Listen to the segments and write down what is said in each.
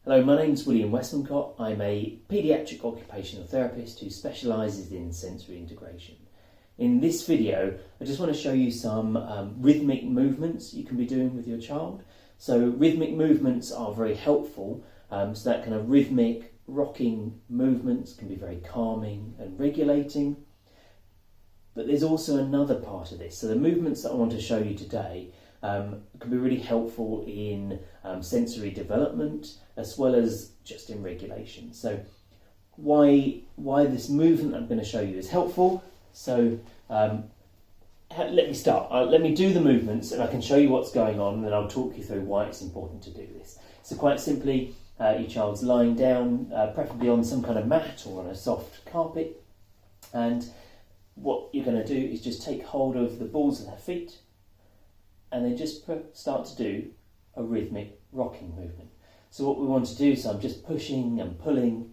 Hello, my name's William Westmancott. I'm a paediatric occupational therapist who specialises in sensory integration. In this video, I just want to show you some rhythmic movements you can be doing with your child. So rhythmic movements are very helpful, so that kind of rhythmic rocking movements can be very calming and regulating. But there's also another part of this. So the movements that I want to show you today can be really helpful in sensory development as well as just in regulation. So why this movement I'm going to show you is helpful. So let me start. Let me do the movements and I can show you what's going on, and then I'll talk you through why it's important to do this. So quite simply, your child's lying down, preferably on some kind of mat or on a soft carpet, and what you're going to do is just take hold of the balls of their feet and then just start to do a rhythmic rocking movement. So what we want to do, so I'm just pushing and pulling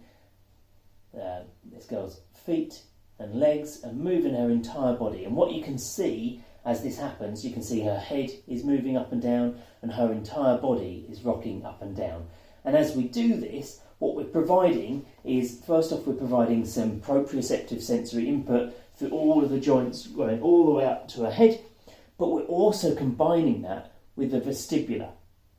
this girl's feet and legs and moving her entire body. And what you can see as this happens, you can see her head is moving up and down and her entire body is rocking up and down. And as we do this, what we're providing is, first off, we're providing some proprioceptive sensory input through all of the joints going all the way up to her head, but we're also combining that with the vestibular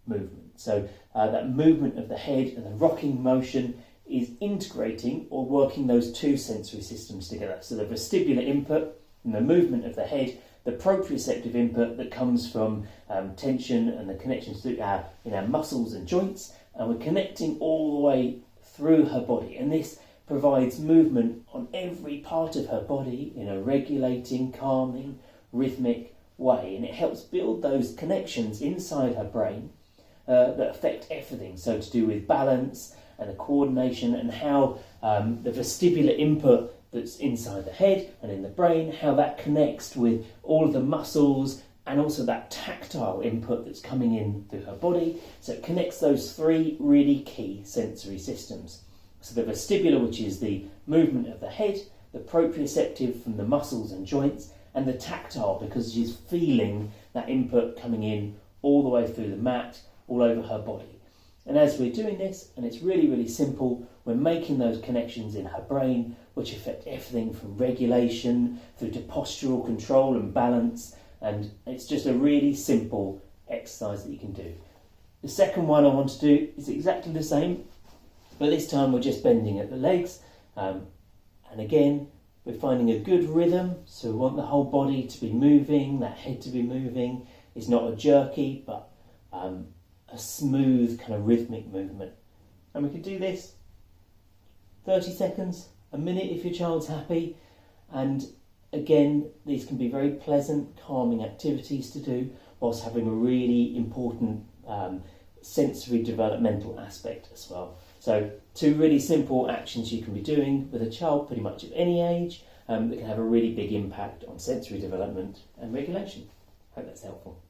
movement. So that movement of the head and the rocking motion is integrating or working those two sensory systems together. So the vestibular input and the movement of the head, the proprioceptive input that comes from tension and the connections in our muscles and joints, and we're connecting all the way through her body. And this provides movement on every part of her body in a regulating, calming, rhythmic way, and it helps build those connections inside her brain that affect everything. So to do with balance and the coordination and how the vestibular input that's inside the head and in the brain, how that connects with all of the muscles and also that tactile input that's coming in through her body. So it connects those three really key sensory systems. So the vestibular, which is the movement of the head, the proprioceptive from the muscles and joints, and the tactile because she's feeling that input coming in all the way through the mat, all over her body. And as we're doing this, and it's really, really simple, we're making those connections in her brain, which affect everything from regulation through to postural control and balance, and it's just a really simple exercise that you can do. The second one I want to do is exactly the same, but this time we're just bending at the legs, and again, we're finding a good rhythm, so we want the whole body to be moving, that head to be moving. It's not a jerky, but a smooth kind of rhythmic movement. And we can do this 30 seconds, a minute if your child's happy. And again, these can be very pleasant, calming activities to do whilst having a really important sensory developmental aspect as well. So two really simple actions you can be doing with a child pretty much at any age that can have a really big impact on sensory development and regulation. Hope that's helpful.